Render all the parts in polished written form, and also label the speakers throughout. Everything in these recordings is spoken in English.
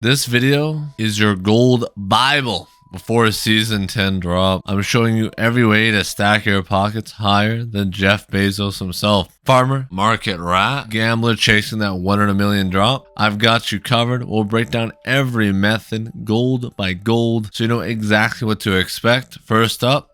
Speaker 1: This video is your gold Bible before season 10 drop. I'm showing you every way to stack your pockets higher than Jeff Bezos himself. Farmer, market rat, gambler chasing that 1 in a million drop. I've got you covered. We'll break down every method gold by gold so you know exactly what to expect. First up,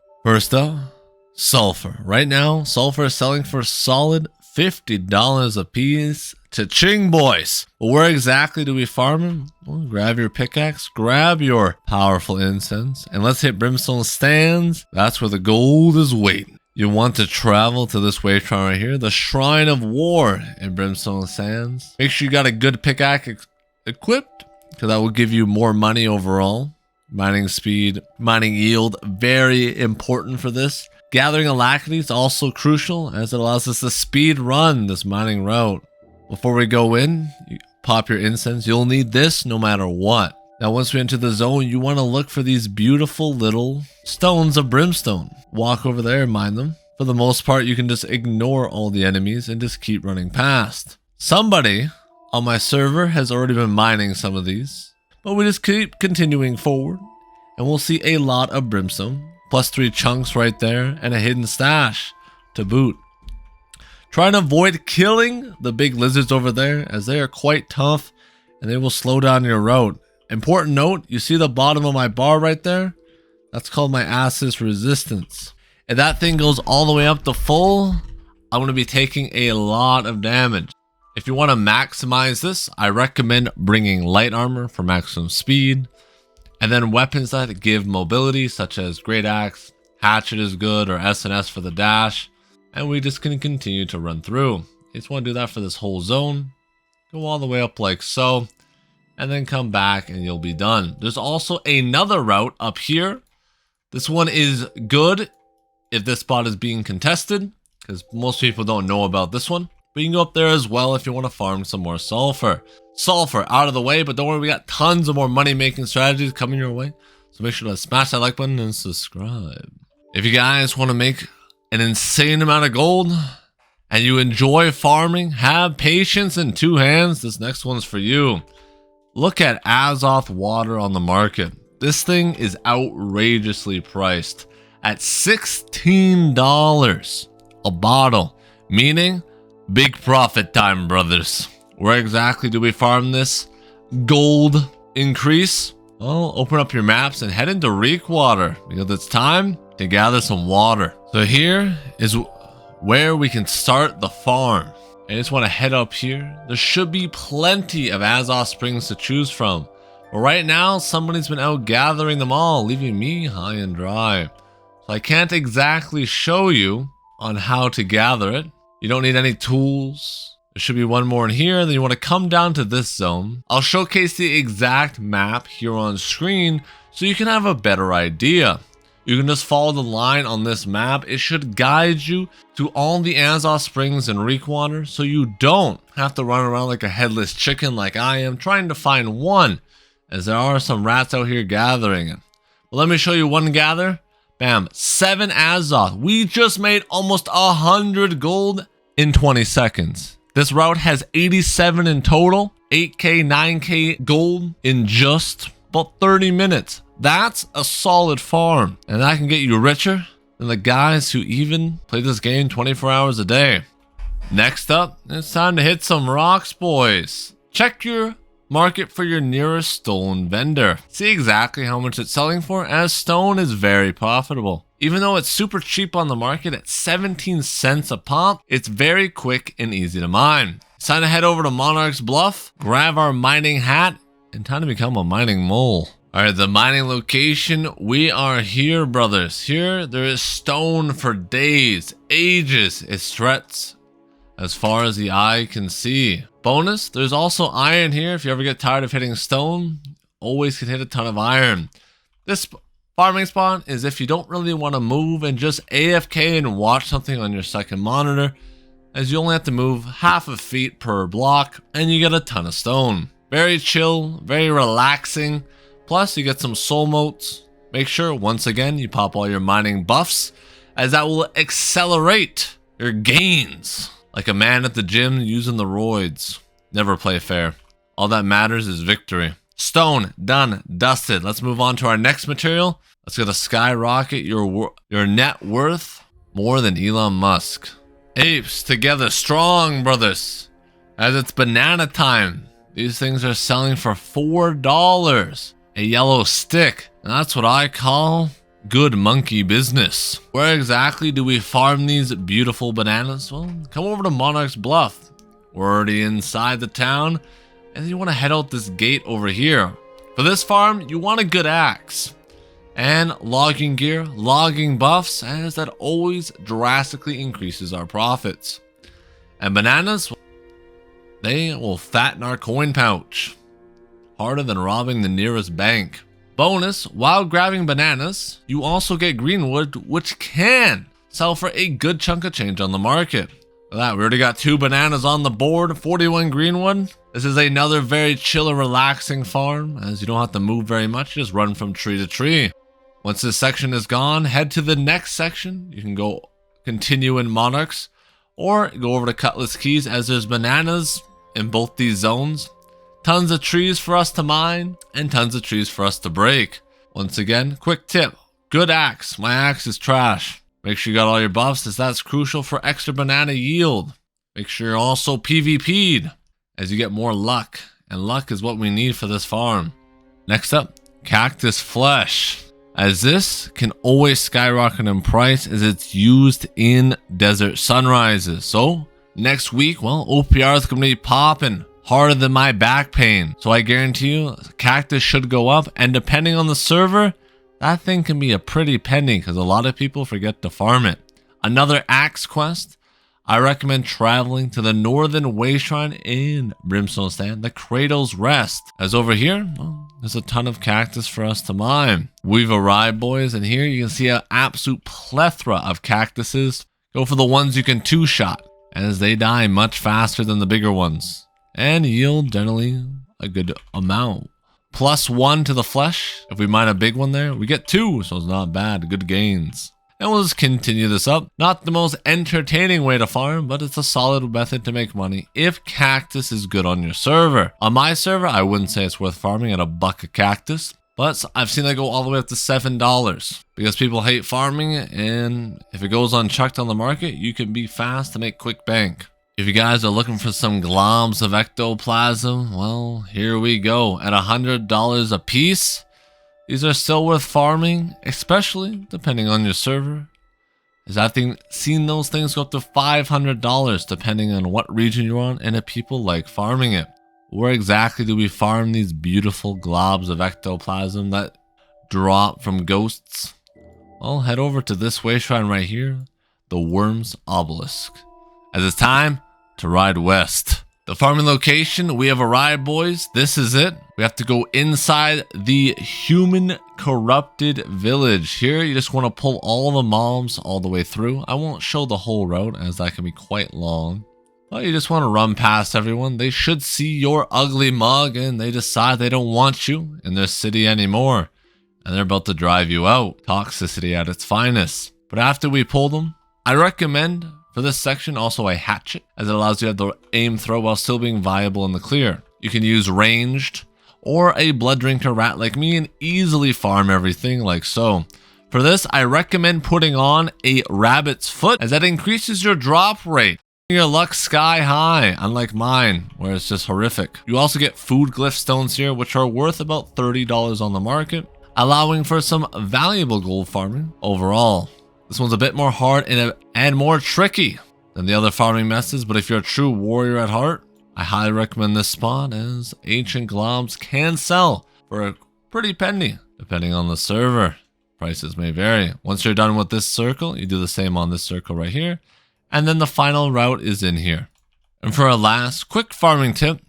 Speaker 1: Sulfur. Right now, Sulfur is selling for a solid $50 a piece. Cha-ching, boys. Well, where exactly do we farm them? Well, grab your pickaxe, grab your powerful incense, and let's hit Brimstone Stands. That's where the gold is waiting. You want to travel to this wave shrine right here, the Shrine of War in Brimstone Sands. Make sure you got a good pickaxe equipped, because that will give you more money overall. Mining speed, mining yield, very important for this. Gathering Alacrity is also crucial, as it allows us to speed run this mining route. Before we go in, you pop your incense. You'll need this no matter what. Now, once we enter the zone, you want to look for these beautiful little stones of brimstone. Walk over there and mine them. For the most part, you can just ignore all the enemies and just keep running past. Somebody on my server has already been mining some of these, but we just keep continuing forward, and we'll see a lot of brimstone. +3 chunks right there, and a hidden stash to boot. Try and avoid killing the big lizards over there, as they are quite tough and they will slow down your route. Important note, you see the bottom of my bar right there? That's called my assist resistance. If that thing goes all the way up to full, I'm going to be taking a lot of damage. If you want to maximize this, I recommend bringing light armor for maximum speed, and then weapons that give mobility, such as Great Axe, Hatchet is good, or S&S for the dash. And we just can continue to run through. You just want to do that for this whole zone. Go all the way up like so, and then come back and you'll be done. There's also another route up here. This one is good if this spot is being contested, because most people don't know about this one. But you can go up there as well if you want to farm some more sulfur. Sulfur out of the way, but don't worry, we got tons of more money-making strategies coming your way. So make sure to smash that like button and subscribe. If you guys want to make an insane amount of gold and you enjoy farming, have patience in 2 hands, this next one's for you. Look at Azoth Water on the market. This thing is outrageously priced at $16 a bottle, meaning big profit time, brothers. Where exactly do we farm this gold increase? Well, open up your maps and head into Reekwater, because it's time to gather some water. So here is where we can start the farm. I just want to head up here. There should be plenty of Azoth Springs to choose from, but right now somebody's been out gathering them all, leaving me high and dry. So I can't exactly show you on how to gather it. You don't need any tools. There should be one more in here. Then you want to come down to this zone. I'll showcase the exact map here on screen so you can have a better idea. You can just follow the line on this map. It should guide you to all the Azoth Springs and Reekwater, so you don't have to run around like a headless chicken like I am trying to find one, as there are some rats out here gathering it. Well, let me show you one gather. Bam, 7 Azoth. We just made almost 100 gold in 20 seconds. This route has 87 in total, 8k, 9k gold in just about 30 minutes. That's a solid farm, and that can get you richer than the guys who even play this game 24 hours a day. Next up, it's time to hit some rocks, boys. Check your market for your nearest stone vendor. See exactly how much it's selling for, as stone is very profitable. Even though it's super cheap on the market at 17 cents a pop, it's very quick and easy to mine. It's time to head over to Monarch's Bluff, grab our mining hat, and time to become a mining mole. Alright, the mining location, we are here, brothers. Here, there is stone for days, ages. It stretches as far as the eye can see. Bonus, there's also iron here. If you ever get tired of hitting stone, always can hit a ton of iron. This farming spot is if you don't really want to move and just AFK and watch something on your second monitor, as you only have to move half a feet per block, and you get a ton of stone. Very chill, very relaxing. Plus, you get some soul motes. Make sure, once again, you pop all your mining buffs, as that will accelerate your gains. Like a man at the gym using the roids. Never play fair. All that matters is victory. Stone, done, dusted. Let's move on to our next material. Let's go to skyrocket your net worth more than Elon Musk. Apes together strong, brothers. As it's banana time. These things are selling for $4. A yellow stick. And that's what I call good monkey business. Where exactly do we farm these beautiful bananas? Well, come over to Monarch's Bluff. We're already inside the town. And you want to head out this gate over here. For this farm, you want a good axe. And logging gear, logging buffs, as that always drastically increases our profits. And bananas, they will fatten our coin pouch. Harder than robbing the nearest bank. Bonus, while grabbing bananas, you also get greenwood, which can sell for a good chunk of change on the market. Look at that, we already got 2 bananas on the board, 41 greenwood. This is another very chill and relaxing farm, as you don't have to move very much, just run from tree to tree. Once this section is gone, head to the next section. You can go continue in Monarchs, or go over to Cutlass Keys, as there's bananas in both these zones. Tons of trees for us to mine, and tons of trees for us to break. Once again, quick tip, good axe. My axe is trash. Make sure you got all your buffs, as that's crucial for extra banana yield. Make sure you're also PvP'd, as you get more luck, and luck is what we need for this farm. Next up, cactus flesh, as this can always skyrocket in price as it's used in desert sunrises. So next week, well, OPR is going to be popping harder than my back pain. So I guarantee you, cactus should go up, and depending on the server, that thing can be a pretty penny because a lot of people forget to farm it. Another axe quest, I recommend traveling to the Northern Way Shrine in Brimstone Stand, the Cradle's Rest. As over here, well, there's a ton of cactus for us to mine. We've arrived, boys, and here you can see an absolute plethora of cactuses. Go for the ones you can 2-shot, as they die much faster than the bigger ones, and yield generally a good amount. +1 to the flesh. If we mine a big one there, we get 2, so it's not bad. Good gains. And we'll just continue this up. Not the most entertaining way to farm, but it's a solid method to make money if cactus is good on your server. On my server, I wouldn't say it's worth farming at $1 a cactus, but I've seen that go all the way up to $7 because people hate farming it, and if it goes unchucked on the market, you can be fast to make quick bank. If you guys are looking for some globs of ectoplasm, well, here we go. At $100 a piece, these are still worth farming, especially depending on your server. As I've seen those things go up to $500 depending on what region you're on and if people like farming it. Where exactly do we farm these beautiful globs of ectoplasm that drop from ghosts? Well, head over to this way shrine right here, the Worm's Obelisk, as it's time to ride west. The farming location, we have arrived, boys. This is it. We have to go inside the human corrupted village. Here, you just want to pull all the mobs all the way through. I won't show the whole route as that can be quite long. But you just want to run past everyone. They should see your ugly mug and they decide they don't want you in their city anymore. And they're about to drive you out. Toxicity at its finest. But after we pull them, I recommend for this section also a hatchet, as it allows you to have the aim throw while still being viable in the clear. You can use ranged or a blood drinker rat like me and easily farm everything like so. For this, I recommend putting on a rabbit's foot, as that increases your drop rate. Your luck sky high, unlike mine, where it's just horrific. You also get food glyph stones here, which are worth about $30 on the market, allowing for some valuable gold farming overall. This one's a bit more hard and more tricky than the other farming methods, but if you're a true warrior at heart, I highly recommend this spot, as ancient globs can sell for a pretty penny, depending on the server. Prices may vary. Once you're done with this circle, you do the same on this circle right here, and then the final route is in here. And for our last quick farming tip,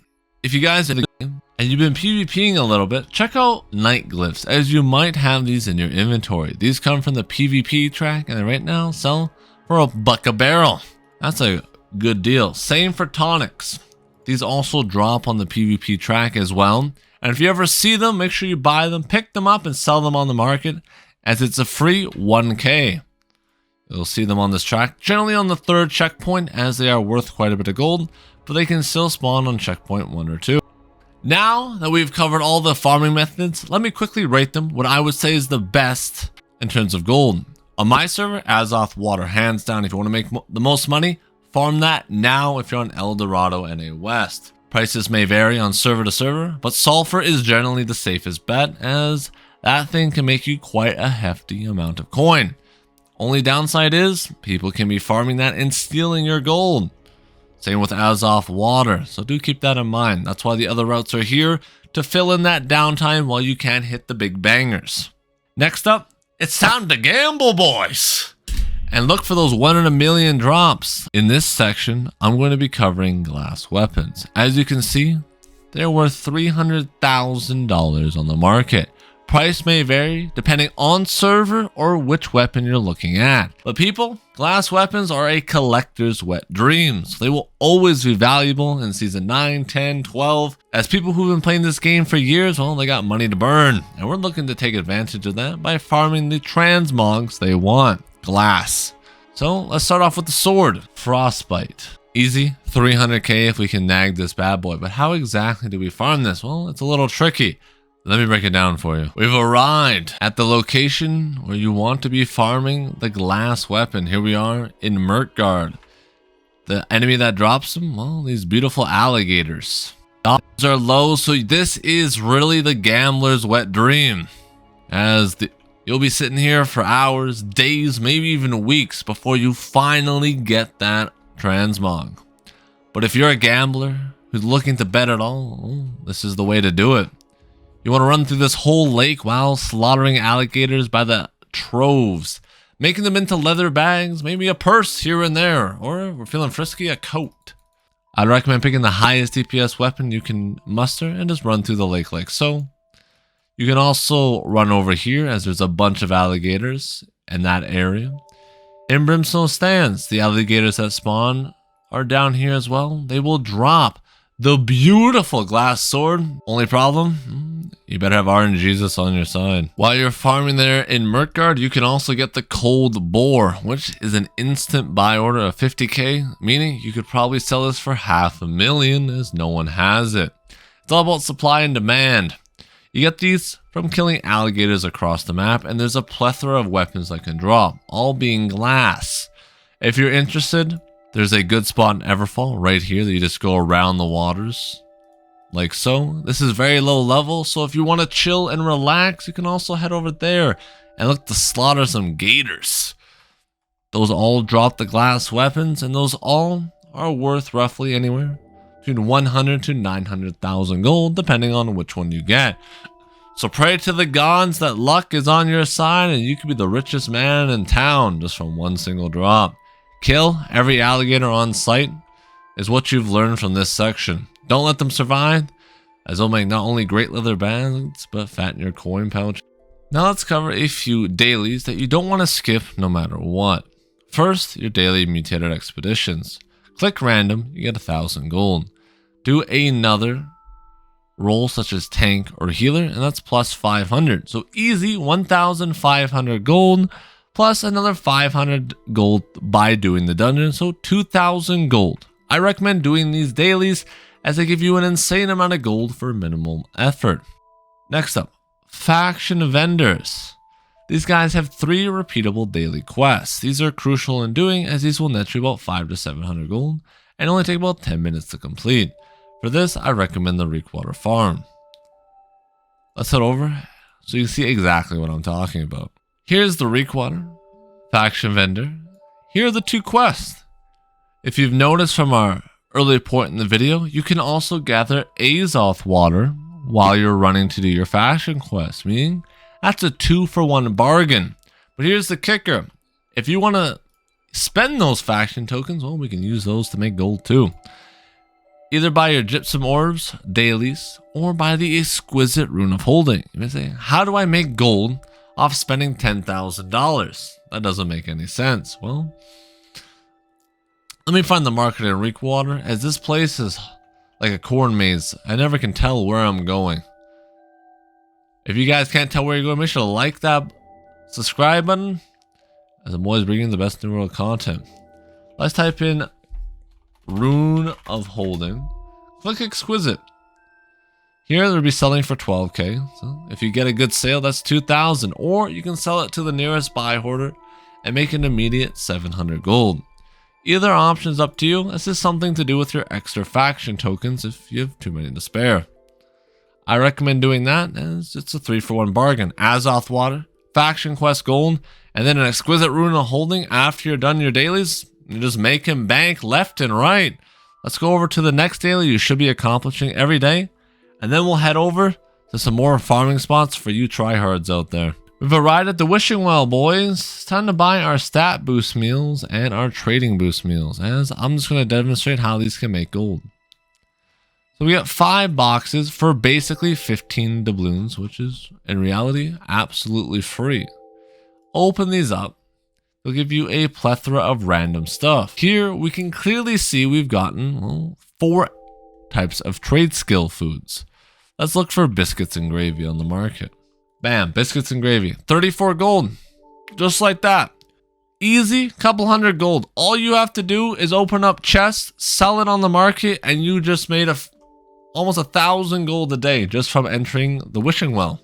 Speaker 1: if you guys are in the game and you've been PvPing a little bit, check out night glyphs, as you might have these in your inventory. These come from the PvP track, and they right now sell for $1 a barrel. That's a good deal. Same for tonics. These also drop on the PvP track as well. And if you ever see them, make sure you buy them, pick them up, and sell them on the market, as it's a free 1k. You'll see them on this track, generally on the 3rd checkpoint, as they are worth quite a bit of gold, but they can still spawn on checkpoint 1 or 2. Now that we've covered all the farming methods, let me quickly rate them what I would say is the best in terms of gold. On my server, Azoth Water, hands down. If you want to make the most money, farm that now if you're on El Dorado NA West. Prices may vary on server to server, but Sulfur is generally the safest bet, as that thing can make you quite a hefty amount of coin. Only downside is, people can be farming that and stealing your gold. Same with Azoth Water, so do keep that in mind. That's why the other routes are here, to fill in that downtime while you can't hit the big bangers. Next up, it's time to gamble, boys! And look for those 1 in a million drops. In this section, I'm going to be covering glass weapons. As you can see, they're worth $300,000 on the market. Price may vary depending on server or which weapon you're looking at. But people, glass weapons are a collector's wet dream. So they will always be valuable in season 9, 10, 12. As people who've been playing this game for years, well, they got money to burn. And we're looking to take advantage of that by farming the transmogs they want. Glass. So let's start off with the sword. Frostbite. Easy, 300k if we can nag this bad boy. But how exactly do we farm this? Well, it's a little tricky. Let me break it down for you. We've arrived at the location where you want to be farming the glass weapon. Here we are in Mirkgard. The enemy that drops them, well, these beautiful alligators. Odds are low, so this is really the gambler's wet dream. You'll be sitting here for hours, days, maybe even weeks before you finally get that transmog. But if you're a gambler who's looking to bet it all, well, this is the way to do it. You want to run through this whole lake while slaughtering alligators by the troves, making them into leather bags, maybe a purse here and there, or if we're feeling frisky, a coat. I'd recommend picking the highest DPS weapon you can muster and just run through the lake like so. You can also run over here as there's a bunch of alligators in that area. In Brimstone Stands, the alligators that spawn are down here as well. They will drop the beautiful glass sword. Only problem, you better have RNGesus on your side. While you're farming there in Mirkgard, you can also get the Cold Boar, which is an instant buy order of 50k, meaning you could probably sell this for $500,000 as no one has it. It's all about supply and demand. You get these from killing alligators across the map, and there's a plethora of weapons that can drop, all being glass. If you're interested, there's a good spot in Everfall right here that you just go around the waters, like so. This is very low level, so if you want to chill and relax, you can also head over there and look to slaughter some gators. Those all drop the glass weapons, and those all are worth roughly anywhere between 100 to 900,000 gold, depending on which one you get. So pray to the gods that luck is on your side and you could be the richest man in town just from one single drop. Kill every alligator on sight is what you've learned from this section. Don't let them survive, as they'll make not only great leather bags, but fatten your coin pouch. Now let's cover a few dailies that you don't want to skip no matter what. First, your daily mutated expeditions. Click random, you get 1,000 gold. Do another role such as tank or healer, and that's plus 500. So easy, 1,500 gold plus another 500 gold by doing the dungeon, so 2,000 gold. I recommend doing these dailies as they give you an insane amount of gold for minimal effort. Next up, faction vendors. These guys have 3 repeatable daily quests. These are crucial in doing, as these will net you about 500 to 700 gold and only take about 10 minutes to complete. For this, I recommend the Weaponsmith Farm. Let's head over so you can see exactly what I'm talking about. Here's the Weaponsmith faction vendor. Here are the 2 quests. If you've noticed from our earlier point in the video, you can also gather Azoth Water while you're running to do your faction quest, meaning that's a 2-for-1 bargain. But here's the kicker. If you want to spend those faction tokens, well, we can use those to make gold too. Either buy your gypsum orbs, dailies, or buy the exquisite rune of holding. You may say, how do I make gold off spending $10,000? That doesn't make any sense. Well, let me find the market in Weaponsmith, as this place is like a corn maze. I never can tell where I'm going. If you guys can't tell where you're going, make sure to like that subscribe button, as I'm always bringing the best New World content. Let's type in Rune of Holding. Click Exquisite. Here they'll be selling for 12k. So if you get a good sale, that's 2,000. Or you can sell it to the nearest buy hoarder and make an immediate 700 gold. Either option is up to you. This is something to do with your extra faction tokens if you have too many to spare. I recommend doing that as it's a 3-for-1 bargain. Azoth Water, faction quest gold, and then an exquisite rune of holding after you're done your dailies. You just make him bank left and right. Let's go over to the next daily you should be accomplishing every day. And then we'll head over to some more farming spots for you tryhards out there. We've arrived at the wishing well, boys. It's time to buy our stat boost meals and our trading boost meals, as I'm just going to demonstrate how these can make gold. So we got 5 boxes for basically 15 doubloons, which is in reality absolutely free. Open these up. They'll give you a plethora of random stuff. Here we can clearly see we've gotten 4 types of trade skill foods. Let's look for biscuits and gravy on the market. Bam, biscuits and gravy, 34 gold, just like that. Easy, couple hundred gold. All you have to do is open up chests, sell it on the market, and you just made almost 1,000 gold a day just from entering the wishing well.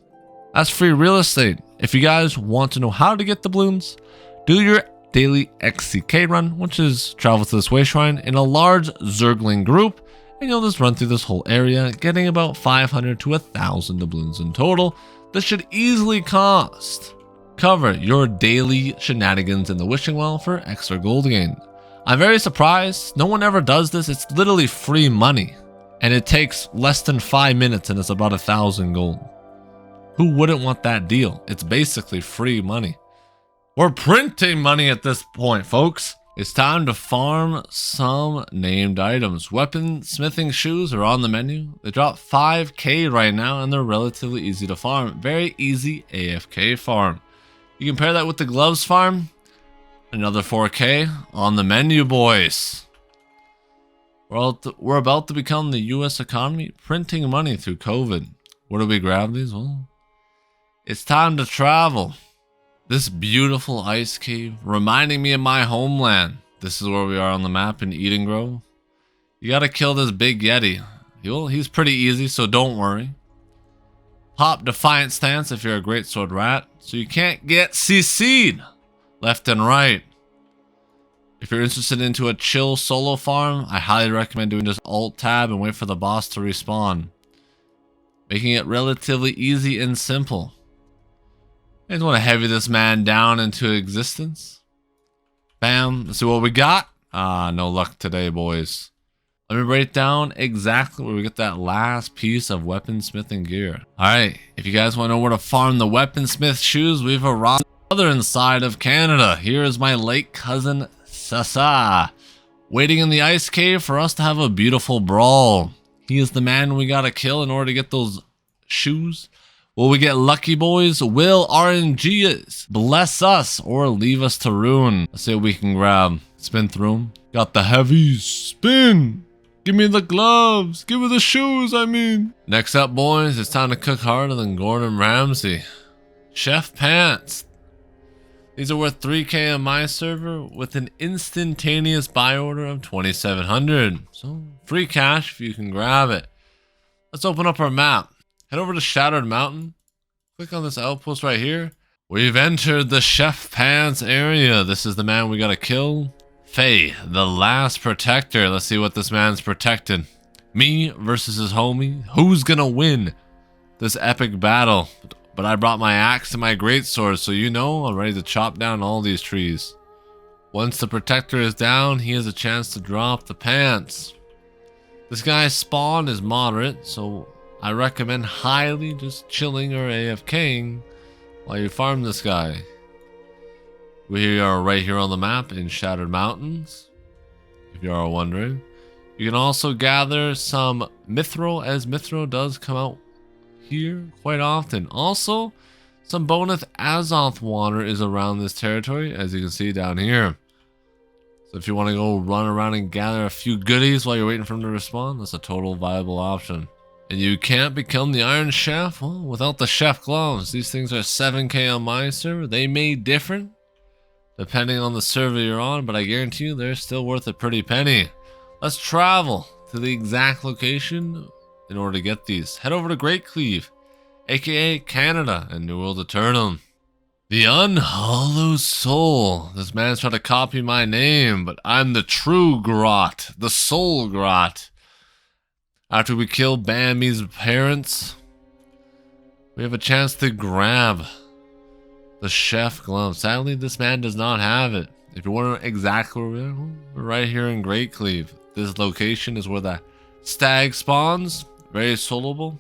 Speaker 1: That's free real estate. If you guys want to know how to get the balloons, do your daily XCK run, which is travel to this way shrine in a large Zergling group, and you'll just run through this whole area, getting about 500 to 1,000 doubloons in total. This should easily cover your daily shenanigans in the wishing well for extra gold gain. I'm very surprised no one ever does this. It's literally free money, and it takes less than 5 minutes, and it's about 1,000 gold. Who wouldn't want that deal? It's basically free money. We're printing money at this point, folks. It's time to farm some named items. Weaponsmithing shoes are on the menu. They drop 5k right now, and they're relatively easy to farm. Very easy AFK farm. You compare that with the gloves farm, another 4k on the menu, boys. We're about to become the US economy, printing money through COVID. Where do we grab these? Well, it's time to travel. This beautiful ice cave, reminding me of my homeland. This is where we are on the map in Eden Grove. You gotta kill this big Yeti. He's pretty easy, so don't worry. Pop Defiant Stance if you're a great sword rat, so you can't get CC'd left and right. If you're interested into a chill solo farm, I highly recommend doing just Alt Tab and wait for the boss to respawn, making it relatively easy and simple. I just want to heavy this man down into existence. Bam. Let's see what we got. No luck today, boys. Let me break down exactly where we get that last piece of weaponsmithing gear. Alright, if you guys want to know where to farm the Weaponsmith shoes, we've arrived on the other side of Canada. Here is my late cousin, Sasa, waiting in the ice cave for us to have a beautiful brawl. He is the man we gotta kill in order to get those shoes. Will we get lucky, boys? Will RNG bless us or leave us to ruin? Let's see what we can grab. Spin through them. Got the heavies. Spin. Give me the gloves. Give me the shoes, I mean. Next up, boys, it's time to cook harder than Gordon Ramsay. Chef pants. These are worth 3k on my server with an instantaneous buy order of 2,700. So free cash if you can grab it. Let's open up our map. Head over to Shattered Mountain. Click on this outpost right here. We've entered the Chef Pants area. This is the man we gotta kill. Faye, the last protector. Let's see what this man's protected. Me versus his homie. Who's gonna win this epic battle? But I brought my axe and my greatsword, so you know I'm ready to chop down all these trees. Once the protector is down, he has a chance to drop the pants. This guy's spawn is moderate, so I recommend highly just chilling or AFKing while you farm this guy. We are right here on the map in Shattered Mountains, if you are wondering. You can also gather some Mithril, as Mithril does come out here quite often. Also, some bonus Azoth Water is around this territory, as you can see down here. So if you want to go run around and gather a few goodies while you're waiting for him to respawn, that's a total viable option. And you can't become the Iron Chef without the chef gloves. These things are 7k on my server. They may differ depending on the server you're on, but I guarantee you they're still worth a pretty penny. Let's travel to the exact location in order to get these. Head over to Great Cleave, aka Canada, and New World Aeternum. The Unhallowed Soul. This man's trying to copy my name, but I'm the true Grot, the Soul Grot. After we kill Bambi's parents, we have a chance to grab the chef glove. Sadly, this man does not have it. If you wonder exactly where we are, we're right here in Great Cleave. This location is where the stag spawns. Very soloable.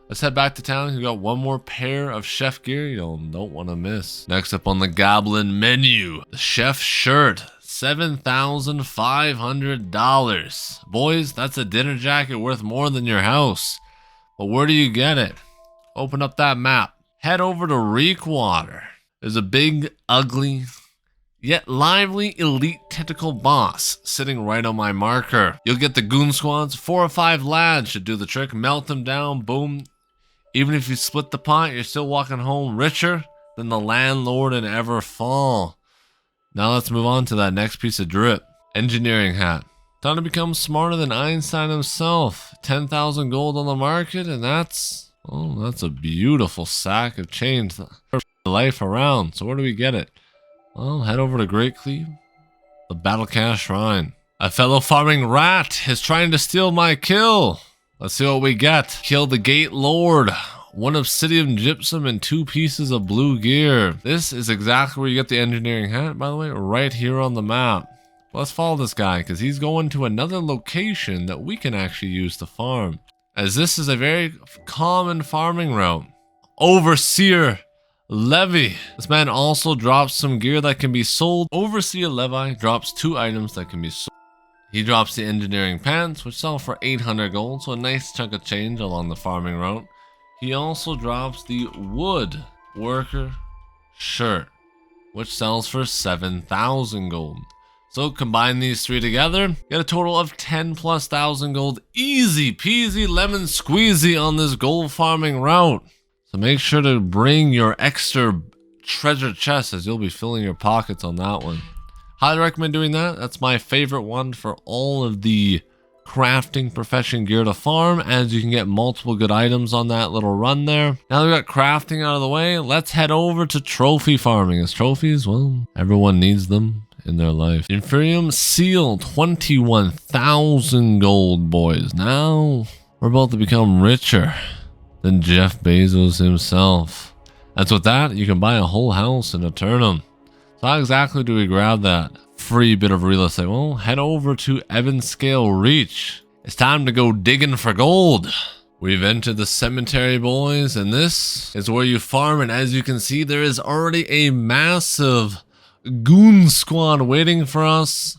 Speaker 1: Let's head back to town. We got one more pair of chef gear you don't want to miss. Next up on the goblin menu, the chef shirt, $7,500. Boys, that's a dinner jacket worth more than your house. But where do you get it? Open up that map. Head over to Reekwater. There's a big, ugly, yet lively elite tentacle boss sitting right on my marker. You'll get the goon squads. 4 or 5 lads should do the trick. Melt them down, boom. Even if you split the pot, you're still walking home richer than the landlord in Everfall. Now let's move on to that next piece of drip. Engineering hat. Time to become smarter than Einstein himself. 10,000 gold on the market, and that's a beautiful sack of change for life around. So where do we get it? Well, head over to Great Cleave, the Battle Cash Shrine. A fellow farming rat is trying to steal my kill. Let's see what we get. Kill the Gate Lord. 1 obsidian gypsum and 2 pieces of blue gear. This is exactly where you get the engineering hat, by the way, right here on the map. Let's follow this guy because he's going to another location that we can actually use to farm, as this is a very common farming route. Overseer Levy. This man also drops some gear that can be sold. Overseer Levy drops 2 items that can be sold. He drops the engineering pants, which sell for 800 gold, so a nice chunk of change along the farming route. He also drops the Woodworker shirt, which sells for 7,000 gold. So combine these 3 together, get a total of 10,000+ gold. Easy peasy lemon squeezy on this gold farming route. So make sure to bring your extra treasure chest, as you'll be filling your pockets on that one. Highly recommend doing that. That's my favorite one for all of the crafting profession gear to farm, as you can get multiple good items on that little run there. Now we got crafting out of the way, let's head over to trophy farming, as trophies, well, everyone needs them in their life. Empyrean Seal, 21,000 gold, boys. Now we're about to become richer than Jeff Bezos himself. That's with that, you can buy a whole house in Aeternum. So how exactly do we grab that free bit of real estate? Well, head over to Ebonscale Reach. It's time to go digging for gold. We've entered the cemetery, boys, and this is where you farm. And as you can see, there is already a massive goon squad waiting for us.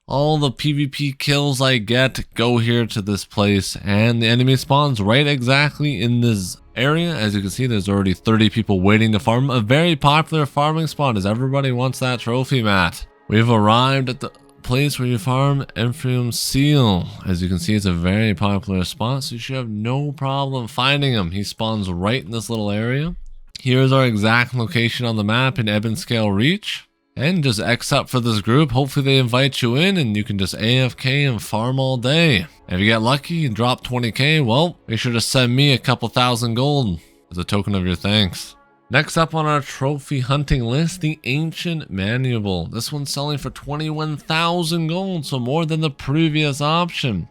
Speaker 1: All the PvP kills I get go here to this place, and the enemy spawns right exactly in this area. As you can see, there's already 30 people waiting to farm. A very popular farming spot, as everybody wants that trophy mat. We've arrived at the place where you farm Empyrean Seal. As you can see, it's a very popular spot, so you should have no problem finding him. He spawns right in this little area. Here's our exact location on the map in Ebonscale Reach. And just X up for this group. Hopefully they invite you in and you can just AFK and farm all day. If you get lucky and drop 20k, well, make sure to send me a couple thousand gold as a token of your thanks. Next up on our trophy hunting list, the Ancient Manual. This one's selling for 21,000 gold, so more than the previous option.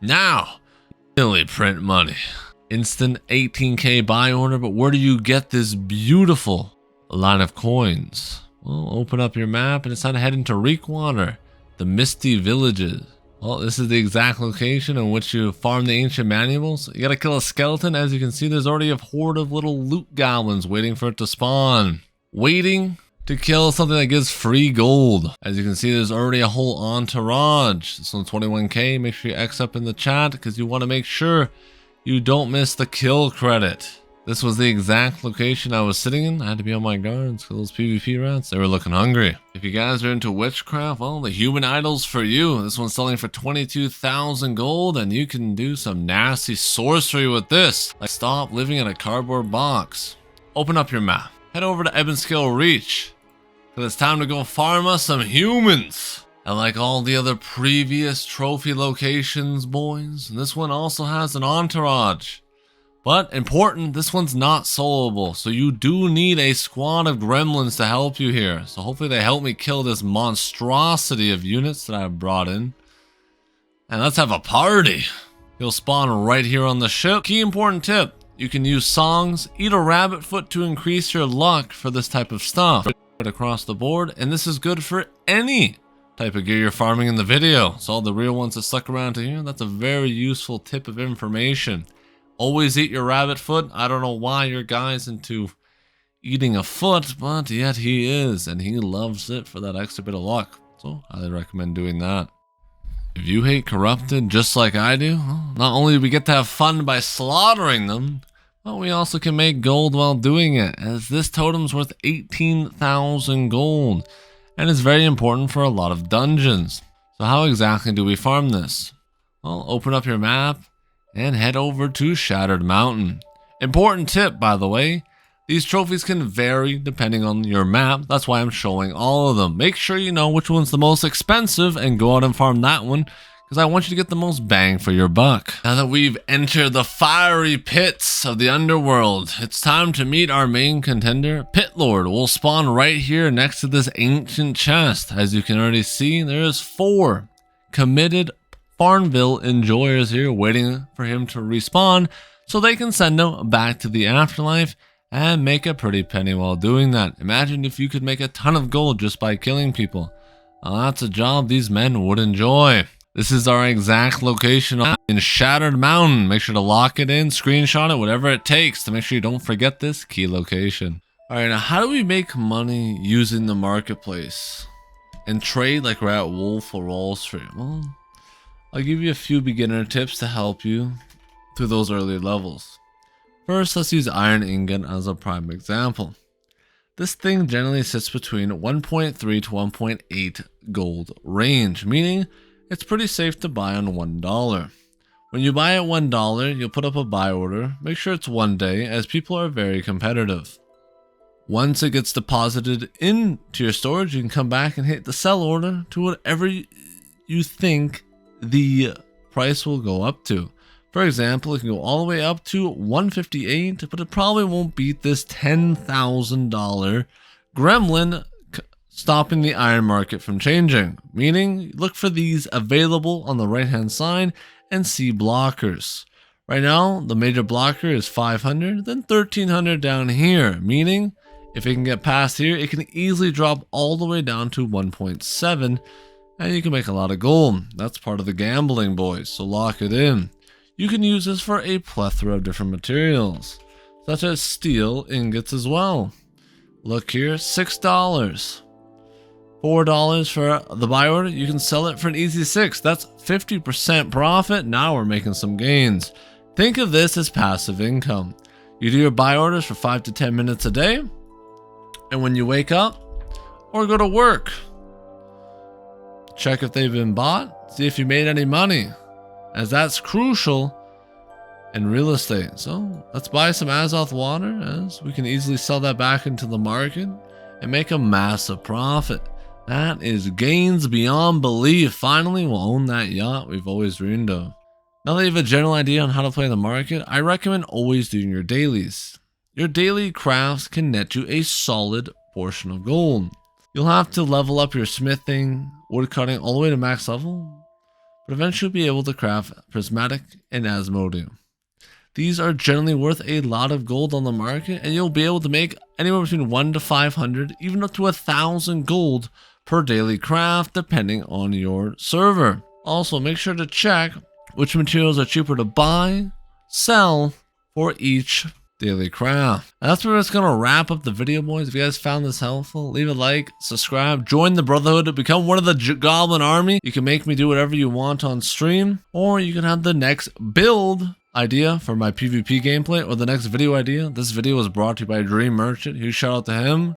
Speaker 1: Now, really print money. Instant 18k buy order, but where do you get this beautiful line of coins? Well, open up your map and it's time to head into Reekwater, the Misty Villages. Well, this is the exact location in which you farm the Ancient Manuals. You gotta kill a skeleton. As you can see, there's already a horde of little loot goblins waiting for it to spawn. Waiting to kill something that gives free gold. As you can see, there's already a whole entourage. This one's 21k. Make sure you X up in the chat because you want to make sure you don't miss the kill credit. This was the exact location I was sitting in. I had to be on my guards for those PvP rats. They were looking hungry. If you guys are into witchcraft, well, the human idol's for you. This one's selling for 22,000 gold, and you can do some nasty sorcery with this. Like stop living in a cardboard box. Open up your map. Head over to Ebonscale Reach, because it's time to go farm us some humans. And like all the other previous trophy locations, boys, this one also has an entourage. But important, this one's not soloable, so you do need a squad of gremlins to help you here. So hopefully they help me kill this monstrosity of units that I've brought in. And let's have a party. He'll spawn right here on the ship. Key important tip, you can use songs, eat a rabbit foot to increase your luck for this type of stuff. Right across the board, and this is good for any type of gear you're farming in the video. So all the real ones that stuck around to here, that's a very useful tip of information. Always eat your rabbit foot. I don't know why your guy's into eating a foot, but yet he is, and he loves it for that extra bit of luck. So I recommend doing that. If you hate corrupted just like I do, well, not only do we get to have fun by slaughtering them, but we also can make gold while doing it, as this totem's worth 18,000 gold, and is very important for a lot of dungeons. So how exactly do we farm this? Well, open up your map and head over to Shattered Mountain. Important tip, by the way, these trophies can vary depending on your map. That's why I'm showing all of them. Make sure you know which one's the most expensive and go out and farm that one, because I want you to get the most bang for your buck. Now that we've entered the fiery pits of the underworld, it's time to meet our main contender. Pit Lord will spawn right here next to this ancient chest. As you can already see, there's 4 committed Farmville enjoyers here waiting for him to respawn so they can send him back to the afterlife and make a pretty penny while doing that. Imagine if you could make a ton of gold just by killing people. That's a job these men would enjoy. This is our exact location in Shattered Mountain. Make sure to lock it in, screenshot it, whatever it takes to make sure you don't forget this key location. Alright, now how do we make money using the marketplace and trade like we're at Wolf or Wall Street? Well, I'll give you a few beginner tips to help you through those early levels. First, let's use Iron Ingot as a prime example. This thing generally sits between 1.3 to 1.8 gold range, meaning it's pretty safe to buy on $1. When you buy at $1, you'll put up a buy order. Make sure it's 1 day, as people are very competitive. Once it gets deposited into your storage, you can come back and hit the sell order to whatever you think the price will go up to. For example, it can go all the way up to $158, but it probably won't beat this $10,000 gremlin stopping the iron market from changing. Meaning, look for these available on the right hand side and see blockers. Right now, the major blocker is 500, then 1300 down here. Meaning, if it can get past here, it can easily drop all the way down to 1.7. And you can make a lot of gold. That's part of the gambling, boys, so lock it in. You can use this for a plethora of different materials, such as steel ingots as well. Look here, $6. $4 for the buy order. You can sell it for an easy 6. That's 50% profit. Now we're making some gains. Think of this as passive income. You do your buy orders for 5 to 10 minutes a day, and when you wake up or go to work, check if they've been bought, see if you made any money, as that's crucial in real estate. So let's buy some Azoth Water, as we can easily sell that back into the market and make a massive profit. That is gains beyond belief. Finally, we'll own that yacht we've always dreamed of. Now that you have a general idea on how to play the market, I recommend always doing your dailies. Your daily crafts can net you a solid portion of gold. You'll have to level up your smithing, woodcutting all the way to max level, but eventually you'll be able to craft Prismatic and Asmodium. These are generally worth a lot of gold on the market, and you'll be able to make anywhere between 1 to 500, even up to 1,000 gold per daily craft, depending on your server. Also, make sure to check which materials are cheaper to buy, sell for each daily craft. And that's where it's going to wrap up the video, boys. If you guys found this helpful, leave a like, subscribe, join the Brotherhood, become one of the Goblin Army. You can make me do whatever you want on stream, or you can have the next build idea for my PvP gameplay, or the next video idea. This video was brought to you by Dream Merchant. Huge shout out to him.